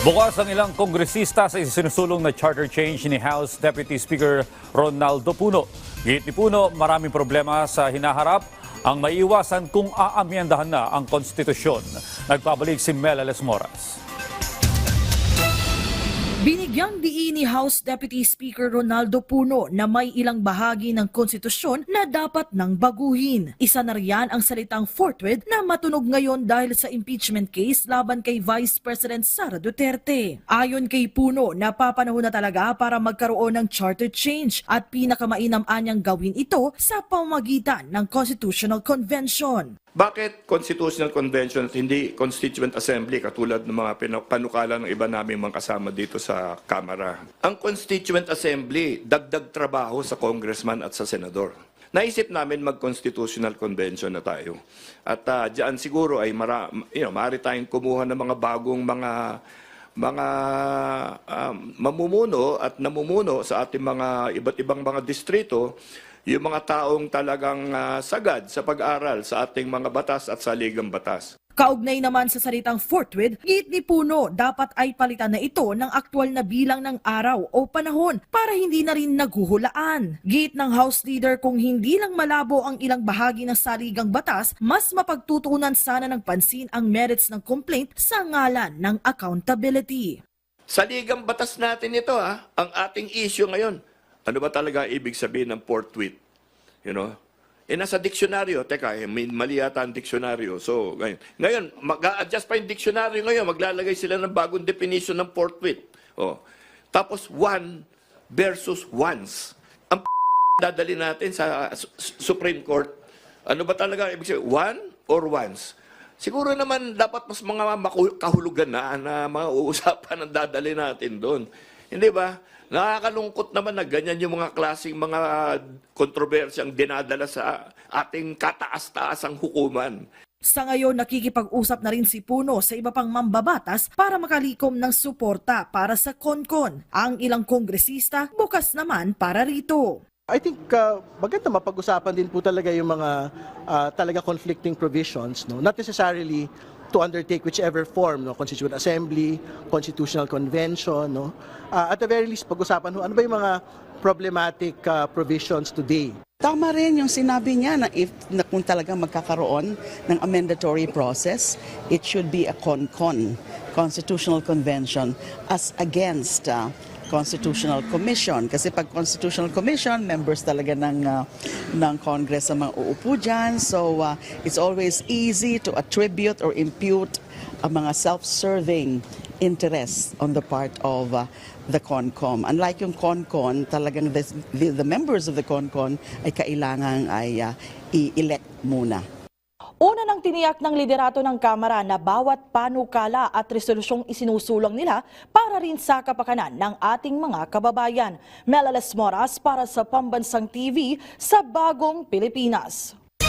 Bukas ang ilang kongresista sa isinusulong na charter change ni House Deputy Speaker Ronaldo Puno. Git ni Puno, maraming problema sa hinaharap ang maiiwasan kung aamyendahan na ang konstitusyon. Nagpabalik si Mel Moras. Binigyang diin ni House Deputy Speaker Ronaldo Puno na may ilang bahagi ng konstitusyon na dapat nang baguhin. Isa na riyan ang salitang forthwith na matunog ngayon dahil sa impeachment case laban kay Vice President Sara Duterte. Ayon kay Puno, napapanahon na talaga para magkaroon ng charter change at pinakamainam anyang gawin ito sa pamamagitan ng Constitutional Convention. Bakit Constitutional Convention at hindi Constituent Assembly katulad ng mga panukala ng iba naming mga kasama dito sa Kamara? Ang Constituent Assembly, dagdag trabaho sa congressman at sa senador. Naisip namin mag-Constitutional Convention na tayo. At diyan siguro ay maaari tayong kumuha ng mga bagong mga mamumuno at namumuno sa ating mga iba't ibang mga distrito, yung mga taong talagang sagad sa pag-aral sa ating mga batas at saligang batas. Kaugnay naman sa salitang forthwith, git ni Puno, dapat ay palitan na ito ng aktwal na bilang ng araw o panahon para hindi na rin naghuhulaan. Git ng House Leader, kung hindi lang malabo ang ilang bahagi ng saligang batas, mas mapagtutuunan sana ng pansin ang merits ng complaint sa ngalan ng accountability. Saligang batas natin ito ang ating issue ngayon. Ano ba talaga ibig sabihin ng forthwith? You know? Nasa diksyonaryo, may mali yata ang diksyonaryo. So, ngayon mag-a-adjust pa yung diksyonaryo ngayon, maglalagay sila ng bagong definition ng forthwith. Tapos, one versus once. Ang dadali natin sa Supreme Court, ano ba talaga ibig sabihin? One or once? Siguro naman dapat mas mga kahulugan na mga uusapan ang dadali natin doon. Hindi ba? Nakakalungkot naman na ganyan yung mga klaseng mga kontrobersyang dinadala sa ating kataas-taasang hukuman. Sa ngayon, nakikipag-usap na rin si Puno sa iba pang mambabatas para makalikom ng suporta para sa CONCON. Ang ilang kongresista bukas naman para rito. I think maganda mapag-usapan din po talaga yung mga talaga conflicting provisions, no? Not necessarily to undertake whichever form, no? Constituent Assembly, Constitutional Convention, no? At the very least, pag-usapan ano ba yung mga problematic provisions today. Tama rin yung sinabi niya na kung talagang magkakaroon ng amendatory process, it should be a CONCON, Constitutional Convention, as against Constitutional Commission. Kasi pag Constitutional Commission, members talaga ng Congress ang mga uupo dyan. So it's always easy to attribute or impute ang mga self-serving interests on the part of the CONCOM. Unlike yung CONCON, talagang the members of the CONCON ay kailangan ay i-elect muna. Una nang tiniyak ng liderato ng Kamara na bawat panukala at resolusyong isinusulong nila para rin sa kapakanan ng ating mga kababayan. Mel Moras para sa Pambansang TV sa Bagong Pilipinas.